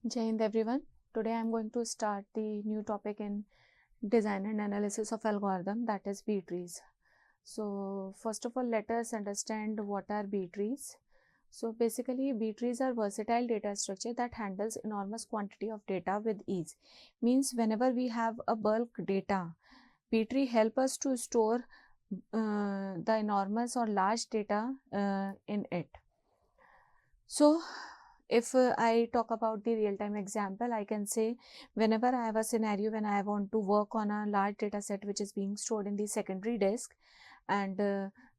Jai Hind everyone. Today I am going to start the new topic in design and analysis of algorithm, that is B trees. So first of all, let us understand what are B trees. So basically B trees are versatile data structure that handles enormous quantity of data with ease. Means whenever we have a bulk data, B tree help us to store the enormous or large data in it. So if I talk about the real-time example, I can say whenever I have a scenario when I want to work on a large data set which is being stored in the secondary disk, and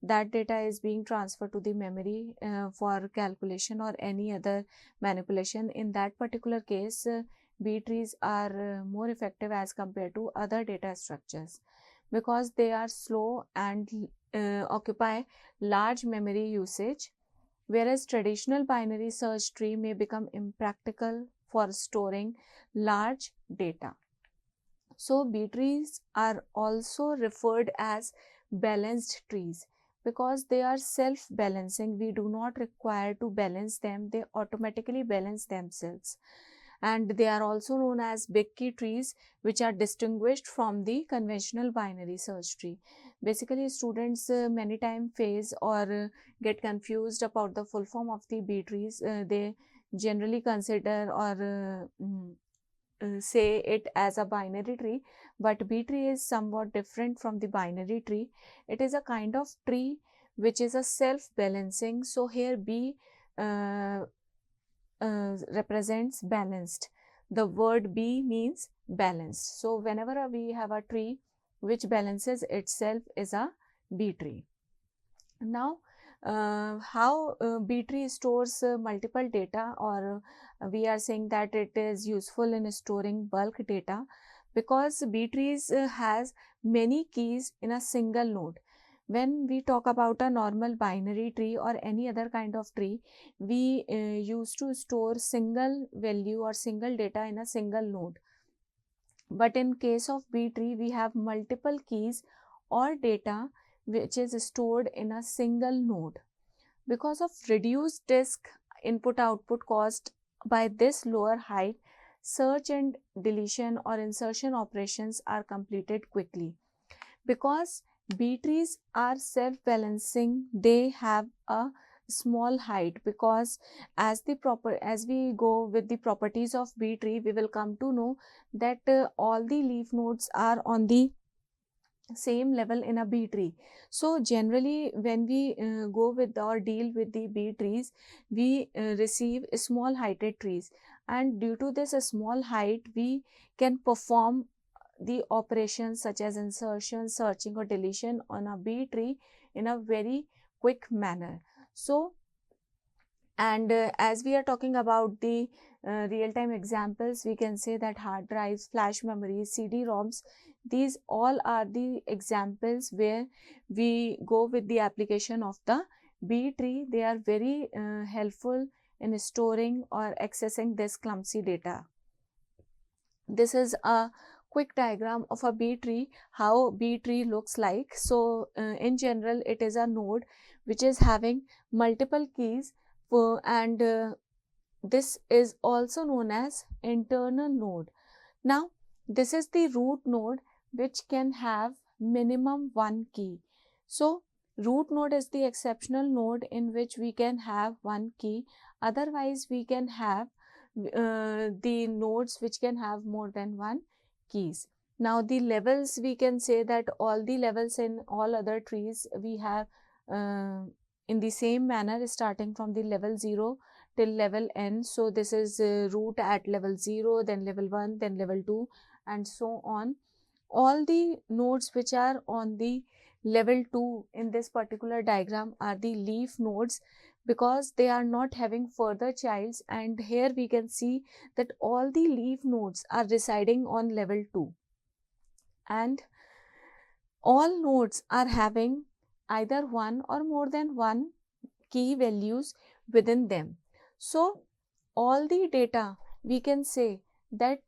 that data is being transferred to the memory for calculation or any other manipulation. In that particular case, B trees are more effective as compared to other data structures because they are slow and occupy large memory usage, whereas traditional binary search tree may become impractical for storing large data. So B trees are also referred as balanced trees because they are self-balancing. We do not require to balance them, they automatically balance themselves. And they are also known as big key trees, which are distinguished from the conventional binary search tree. Basically, students many times face or get confused about the full form of the B trees. They generally consider or say it as a binary tree, but B tree is somewhat different from the binary tree. It is a kind of tree which is a self-balancing. So here B represents balanced. The word B means balanced. So whenever we have a tree which balances itself is a B tree. Now how B tree stores multiple data, or we are saying that it is useful in storing bulk data because B trees has many keys in a single node. When we talk about a normal binary tree or any other kind of tree, we used to store single value or single data in a single node. But in case of B tree, we have multiple keys or data which is stored in a single node. Because of reduced disk input output caused by this lower height, search and deletion or insertion operations are completed quickly. Because B trees are self-balancing, they have a small height, because as we go with the properties of B tree, we will come to know that all the leaf nodes are on the same level in a B tree. So generally when we go with or deal with the B trees, we receive small heighted trees, and due to this small height we can perform the operations such as insertion, searching or deletion on a B tree in a very quick manner. So and as we are talking about the real-time examples, we can say that hard drives, flash memories, CD-ROMs, these all are the examples where we go with the application of the B tree. They are very helpful in storing or accessing this clumsy data. This is a quick diagram of a B tree, how B tree looks like. So in general, it is a node which is having multiple keys, and this is also known as internal node. Now this is the root node which can have minimum one key. So root node is the exceptional node in which we can have one key. Otherwise we can have the nodes which can have more than one keys. Now the levels, we can say that all the levels in all other trees we have in the same manner, starting from the level 0 till level n. So this is root at level 0, then level 1, then level 2, and so on. All the nodes which are on the level 2 in this particular diagram are the leaf nodes, because they are not having further childs, and here we can see that all the leaf nodes are residing on level 2, and all nodes are having either one or more than one key values within them. So all the data, we can say that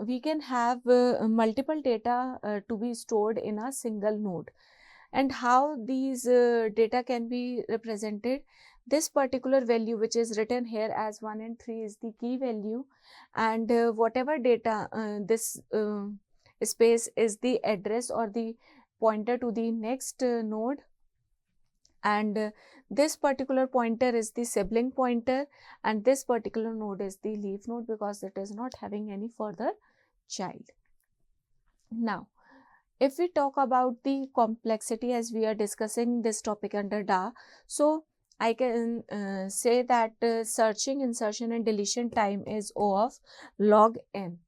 we can have multiple data to be stored in a single node. And how these data can be represented? this particular value which is written here as 1 and 3 is the key value, and whatever data this space is the address or the pointer to the next node, and this particular pointer is the sibling pointer, and this particular node is the leaf node because it is not having any further child. Now, if we talk about the complexity as we are discussing this topic under DA, so I can say that searching, insertion and deletion time is O of log n.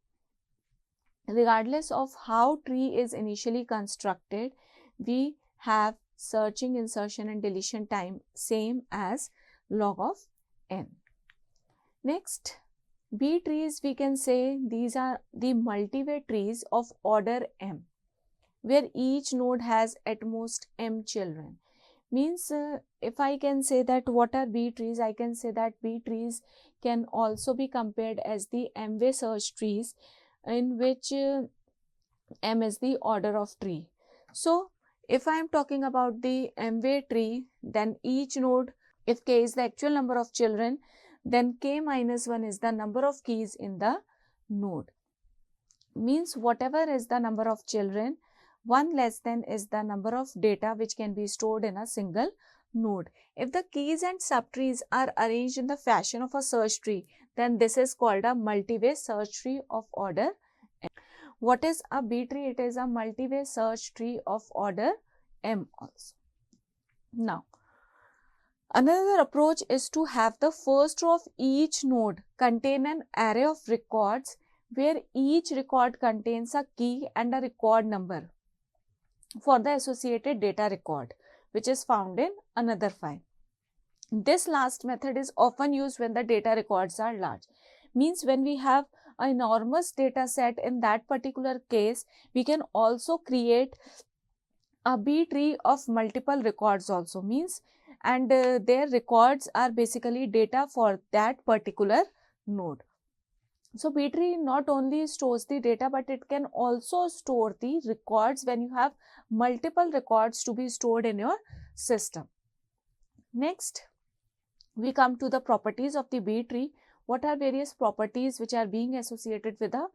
Regardless of how tree is initially constructed, we have searching, insertion and deletion time same as log of n. Next, B trees, we can say these are the multi-way trees of order m, where each node has at most m children. Means if I can say that what are B trees, I can say that B trees can also be compared as the m-way search trees, in which m is the order of tree. So if I am talking about the m-way tree, then each node, if k is the actual number of children, then k minus 1 is the number of keys in the node. Means whatever is the number of children, 1 less than is the number of data which can be stored in a single node. If the keys and subtrees are arranged in the fashion of a search tree, then this is called a multi-way search tree of order m. What is a B tree? It is a multi-way search tree of order m also. Now, another approach is to have the first row of each node contain an array of records where each record contains a key and a record number for the associated data record, which is found in another file. This last method is often used when the data records are large. Means when we have an enormous data set, in that particular case, we can also create a B tree of multiple records also. Means, and their records are basically data for that particular node. So B tree not only stores the data, but it can also store the records when you have multiple records to be stored in your system. Next, we come to the properties of the B tree. What are various properties which are being associated with a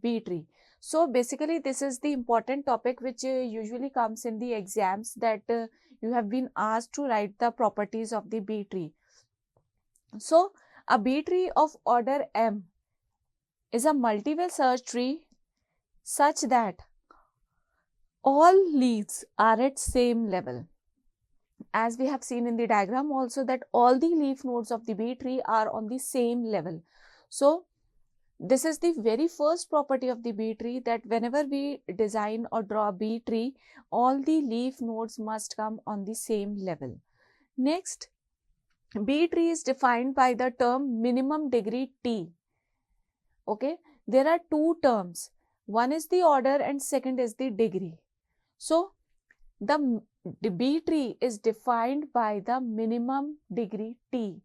B tree? So basically this is the important topic which usually comes in the exams, that you have been asked to write the properties of the B tree. So a B tree of order m is a multi-way search tree such that all leaves are at same level. As we have seen in the diagram also, that all the leaf nodes of the B tree are on the same level. So this is the very first property of the B tree, that whenever we design or draw a B tree, all the leaf nodes must come on the same level. Next, B tree is defined by the term minimum degree T. Okay, there are two terms. One is the order and second is the degree. So the B tree is defined by the minimum degree T.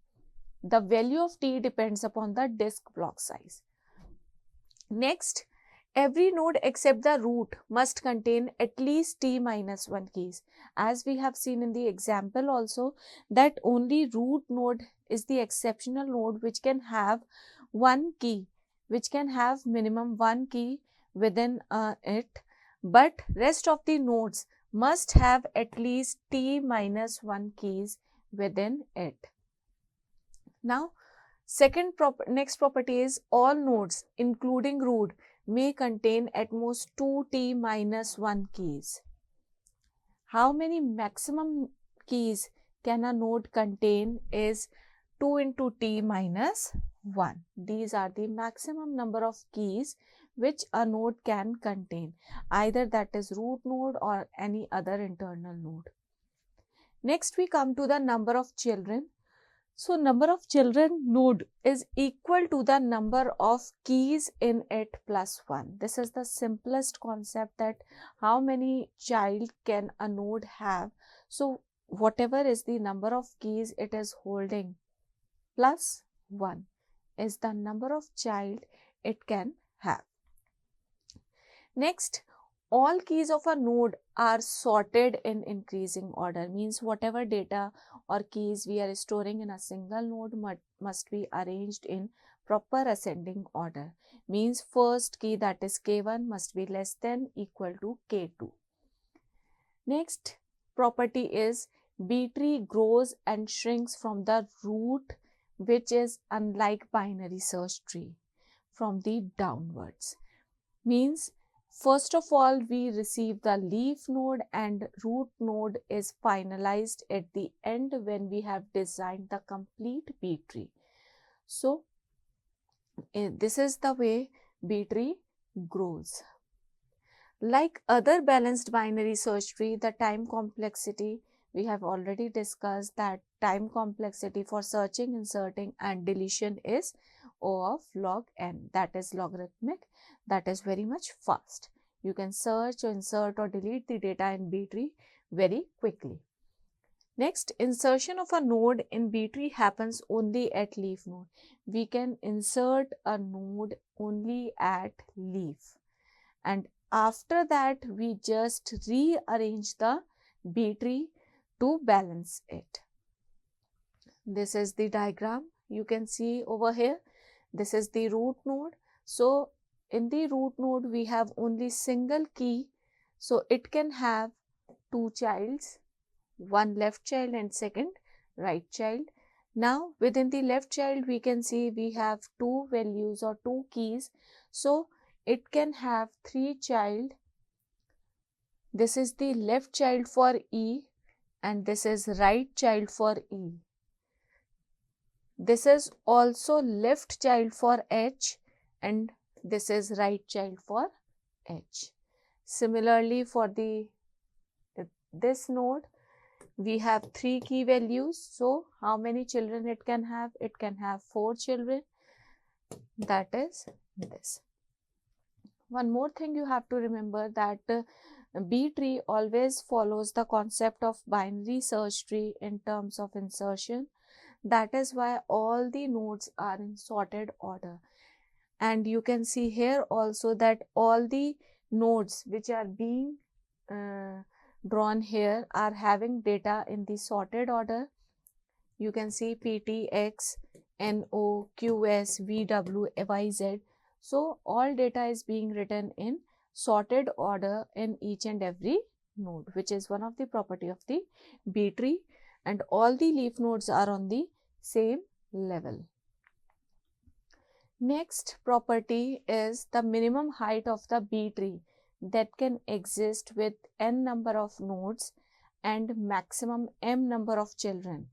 The value of T depends upon the disk block size. Next, every node except the root must contain at least T minus 1 keys. As we have seen in the example also, that only root node is the exceptional node which can have one key, which can have minimum one key within it, but rest of the nodes must have at least T minus 1 keys within it. Now, next property is all nodes including root may contain at most 2 T minus 1 keys. How many maximum keys can a node contain is 2 into T minus 1. These are the maximum number of keys which a node can contain, either that is root node or any other internal node. Next, we come to the number of children. So number of children node is equal to the number of keys in it plus 1. This is the simplest concept, that how many child can a node have. So whatever is the number of keys it is holding plus 1 is the number of child it can have. Next, all keys of a node are sorted in increasing order, means whatever data or keys we are storing in a single node must be arranged in proper ascending order, means first key, that is K1, must be less than equal to K2. Next property is B tree grows and shrinks from the root, which is unlike binary search tree from the downwards, means first of all we receive the leaf node and root node is finalized at the end when we have designed the complete B tree. So this is the way B tree grows. Like other balanced binary search tree, the time complexity, we have already discussed that time complexity for searching, inserting and deletion is O of log n, that is logarithmic, that is very much fast. You can search or insert or delete the data in B tree very quickly. Next, insertion of a node in B tree happens only at leaf node. We can insert a node only at leaf, and after that we just rearrange the B tree to balance it. This is the diagram you can see over here. This is the root node. So in the root node we have only single key, so it can have two childs, one left child and second right child. Now within the left child we can see we have two values or two keys, so it can have three child. This is the left child for E and this is right child for E. This is also left child for H and this is right child for H. Similarly for this node we have three key values, so how many children it can have? It can have 4 children, that is this. One more thing you have to remember, that B tree always follows the concept of binary search tree in terms of insertion. That is why all the nodes are in sorted order. And you can see here also that all the nodes which are being drawn here are having data in the sorted order. You can see PT, X, NO, QS, VW, YZ. So all data is being written in sorted order in each and every node, which is one of the property of the B tree, and all the leaf nodes are on the same level. Next property is the minimum height of the B tree that can exist with n number of nodes and maximum m number of children,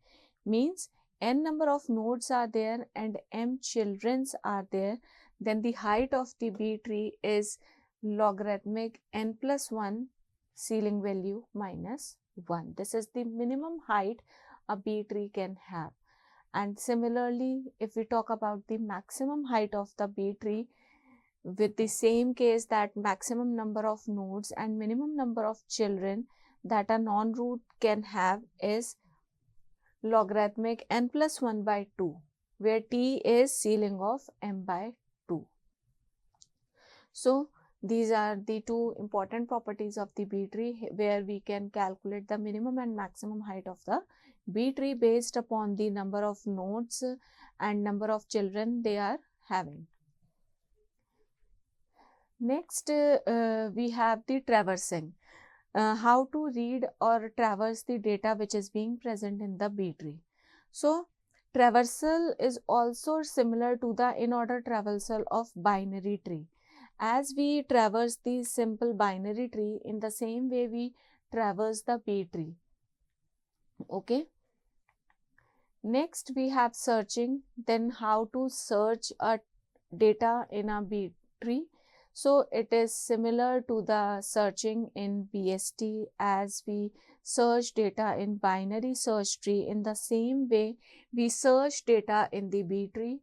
means n number of nodes are there and m childrens are there, then the height of the B tree is logarithmic n plus 1 ceiling value minus 1. This is the minimum height a B tree can have. And similarly, if we talk about the maximum height of the B tree, with the same case, that maximum number of nodes and minimum number of children that a non-root can have is logarithmic n plus 1 by 2, where t is ceiling of m by 2. So these are the two important properties of the B tree, where we can calculate the minimum and maximum height of the B tree based upon the number of nodes and number of children they are having. Next, we have the traversing. How to read or traverse the data which is being present in the B tree. So traversal is also similar to the in-order traversal of binary tree. As we traverse the simple binary tree, in the same way we traverse the B tree. Okay. Next we have searching. Then how to search a data in a B tree. So it is similar to the searching in BST, as we search data in binary search tree. In the same way we search data in the B tree.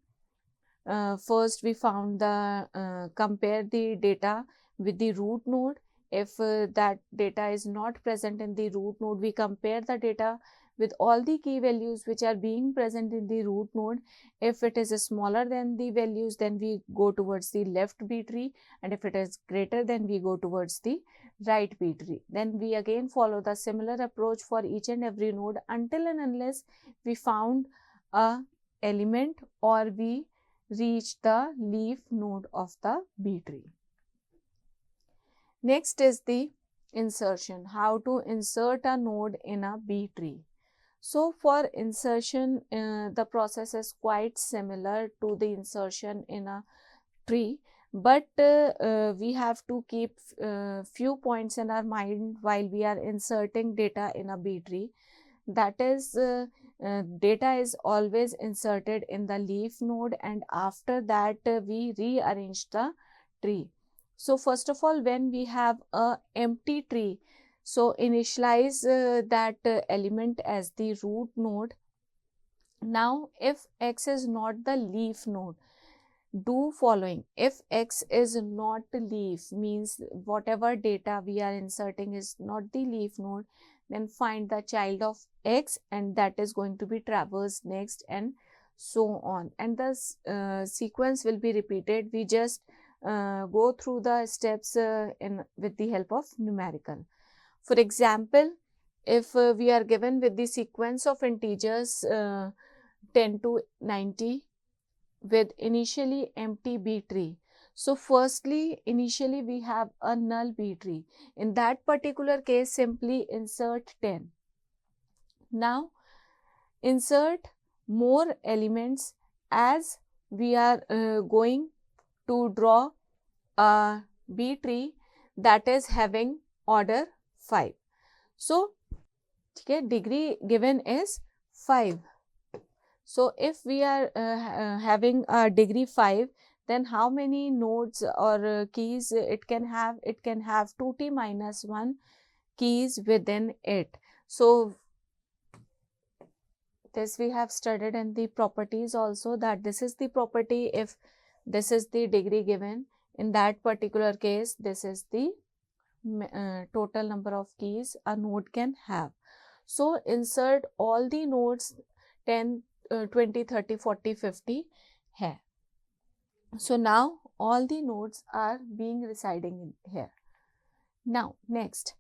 First we found the compare the data with the root node. If that data is not present in the root node, we compare the data with all the key values which are being present in the root node. If it is smaller than the values, then we go towards the left B tree, and if it is greater, then we go towards the right B tree. Then we again follow the similar approach for each and every node until and unless we found a element or we reach the leaf node of the B tree. Next is the insertion. How to insert a node in a B tree. So for insertion, the process is quite similar to the insertion in a tree, but we have to keep few points in our mind while we are inserting data in a B tree. That is, data is always inserted in the leaf node, and after that we rearrange the tree. So first of all, when we have a empty tree, so initialize that element as the root node. Now if X is not the leaf node, do following. If X is not the leaf, means whatever data we are inserting is not the leaf node, then find the child of X and that is going to be traversed next, and so on. And the sequence will be repeated. We just go through the steps with the help of numerical. For example, if we are given with the sequence of integers 10 to 90 with initially empty B tree. So firstly, initially we have a null B tree. In that particular case, simply insert 10. Now insert more elements as we are going to draw a B tree that is having order 5. So degree given is 5. So if we are having a degree 5, then how many nodes or keys it can have? It can have 2t minus 1 keys within it. So this we have studied in the properties also, that this is the property if this is the degree given. In that particular case, this is the total number of keys a node can have. So insert all the nodes 10, 20, 30, 40, 50 here. So now all the nodes are being residing in here. Now next,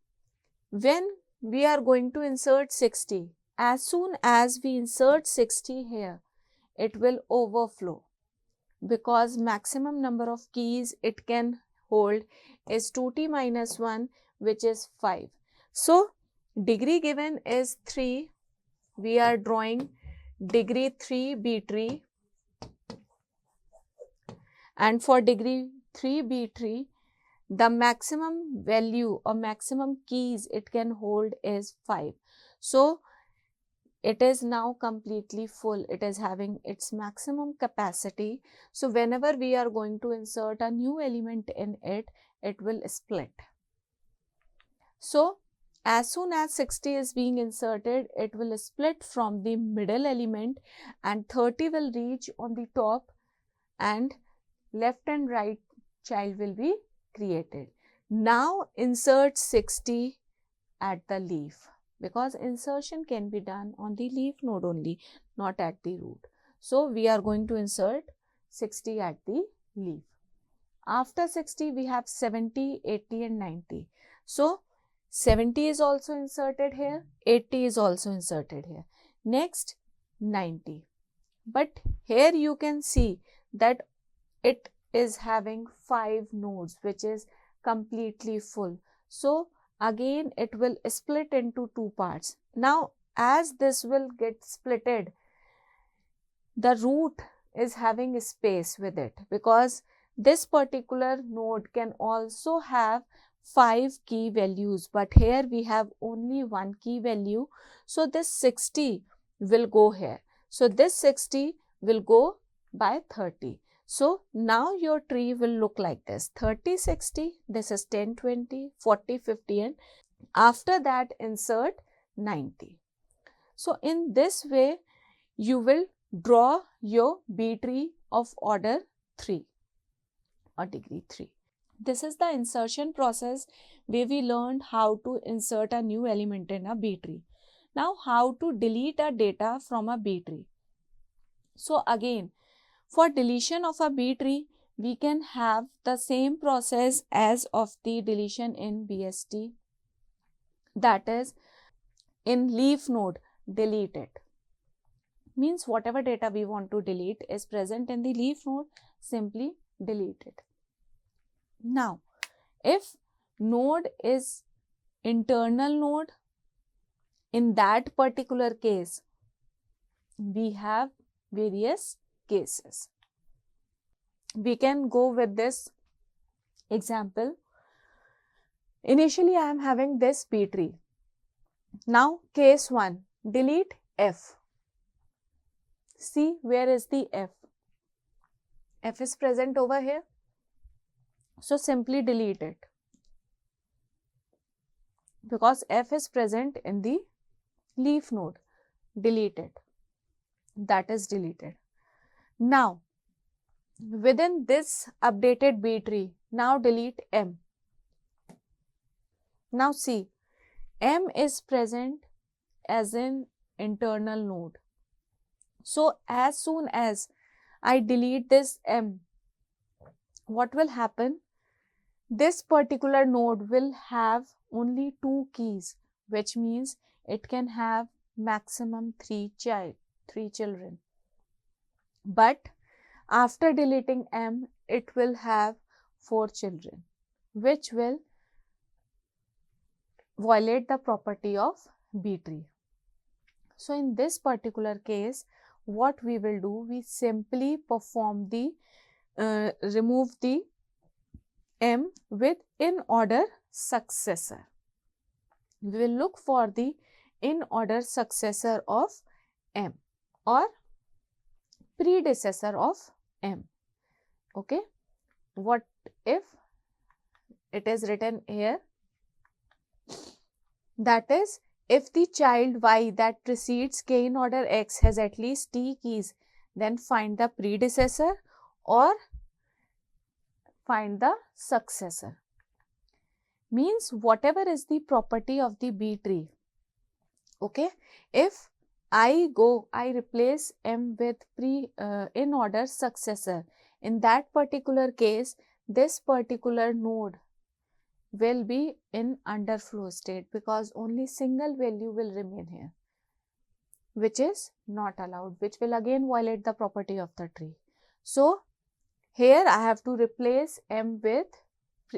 when we are going to insert 60, as soon as we insert 60 here, it will overflow because maximum number of keys it can hold is 2t minus 1, which is 5. So degree given is 3. We are drawing degree 3 B tree, and for degree 3 B tree, the maximum value or maximum keys it can hold is 5. So it is now completely full. It is having its maximum capacity. So whenever we are going to insert a new element in it, it will split. So as soon as 60 is being inserted, it will split from the middle element and 30 will reach on the top, and left and right child will be created. Now insert 60 at the leaf, because insertion can be done on the leaf node only, not at the root. So we are going to insert 60 at the leaf. After 60, we have 70, 80 and 90. So 70 is also inserted here, 80 is also inserted here. Next, 90. But here you can see that it is having 5 nodes, which is completely full. So again it will split into 2 parts. Now as this will get splitted, the root is having space with it, because this particular node can also have 5 key values, but here we have only 1 key value. So this 60 will go here. So this 60 will go by 30. So now your tree will look like this: 30, 60, this is 10, 20, 40, 50, and after that insert 90. So in this way, you will draw your B tree of order 3 or degree 3. This is the insertion process where we learned how to insert a new element in a B tree. Now how to delete a data from a B tree. So again, for deletion of a B tree, we can have the same process as of the deletion in BST. That is, in leaf node, delete it. Means whatever data we want to delete is present in the leaf node, simply delete it. Now, if node is internal node, in that particular case, we have various cases. We can go with this example. Initially, I am having this B tree. Now, case 1, delete F. See, where is the F? F is present over here. So, simply delete it. Because F is present in the leaf node. Delete it. That is deleted. Now, within this updated B tree, now delete M. Now see, M is present as an internal node. So, as soon as I delete this M, what will happen? This particular node will have only 2 keys, which means it can have maximum 3 children. But after deleting M, it will have 4 children, which will violate the property of B tree. So, in this particular case, what we will do, we simply perform the remove the M with in order successor. We will look for the in order successor of M or predecessor of M. Okay. What if it is written here? That is, if the child Y that precedes K in order X has at least T keys, then find the predecessor or find the successor. Means whatever is the property of the B tree. Okay. If I replace M with in order successor. In that particular case, this particular node will be in underflow state because only single value will remain here, which is not allowed, which will again violate the property of the tree. So, here I have to replace M with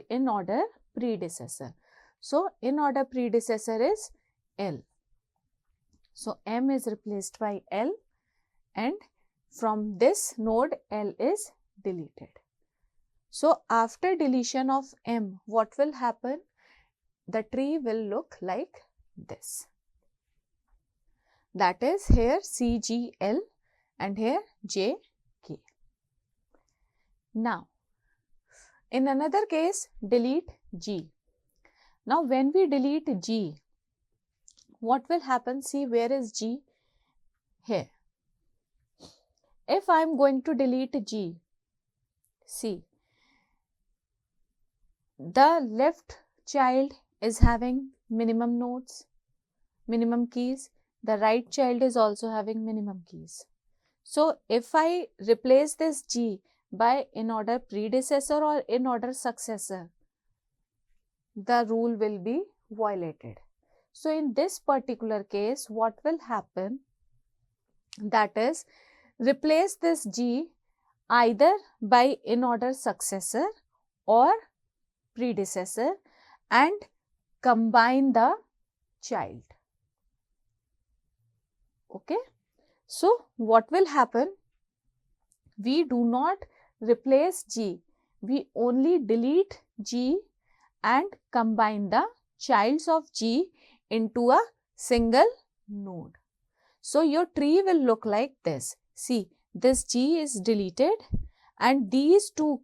in order predecessor. So, in order predecessor is L. So, M is replaced by L and from this node L is deleted. So, after deletion of M, what will happen? The tree will look like this. That is, here CGL and here JK. Now, in another case, delete G. Now, when we delete G, what will happen? See, where is G? Here. If I am going to delete G, see, the left child is having minimum nodes, minimum keys. The right child is also having minimum keys. So, if I replace this G by in order predecessor or in order successor, the rule will be violated. So, in this particular case, what will happen? That is, replace this G either by in order successor or predecessor and combine the child. Okay. So, what will happen? We do not replace G. We only delete G and combine the childs of G into a single node. So, your tree will look like this. See, this G is deleted and these two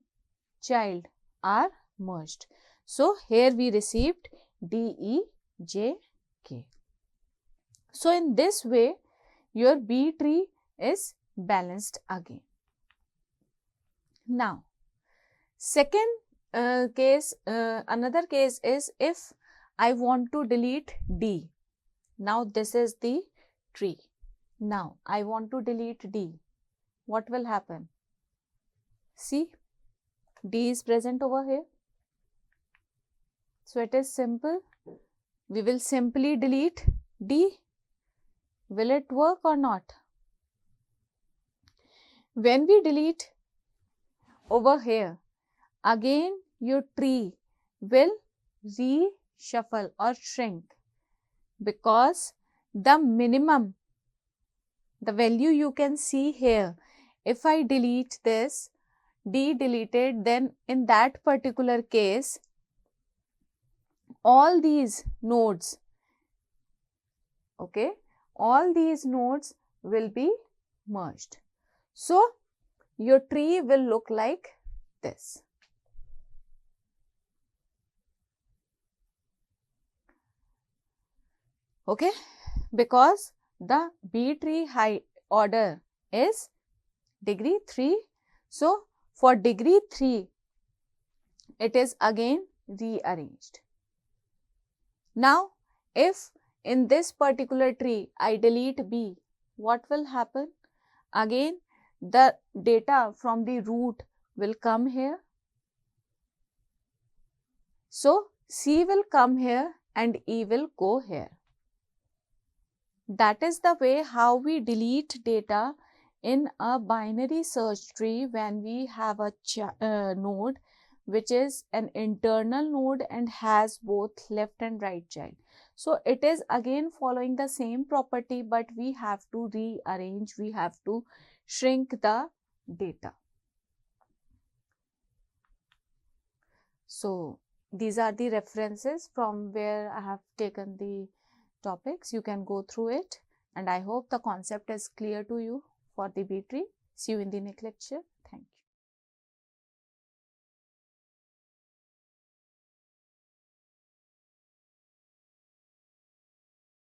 child are merged. So, here we received D, E, J, K. So, in this way, your B tree is balanced again. Now, second case, another case is if I want to delete D. Now, this is the tree. Now, I want to delete D. What will happen? See, D is present over here. So it is simple. We will simply delete D. Will it work or not? When we delete over here, again your tree will reshuffle or shrink, because the minimum, the value you can see here, if I delete this, D deleted, then in that particular case, all these nodes, okay, all these nodes will be merged. So your tree will look like this. Okay, because the B tree height order is degree 3. So for degree 3, it is again rearranged. Now, if in this particular tree I delete B, what will happen? Again, the data from the root will come here. So C will come here and E will go here. That is the way how we delete data in a binary search tree when we have a node which is an internal node and has both left and right child. So it is again following the same property, but we have to rearrange, we have to shrink the data. So these are the references from where I have taken the topics. You can go through it, and I hope the concept is clear to you for the B tree. See you in the next lecture.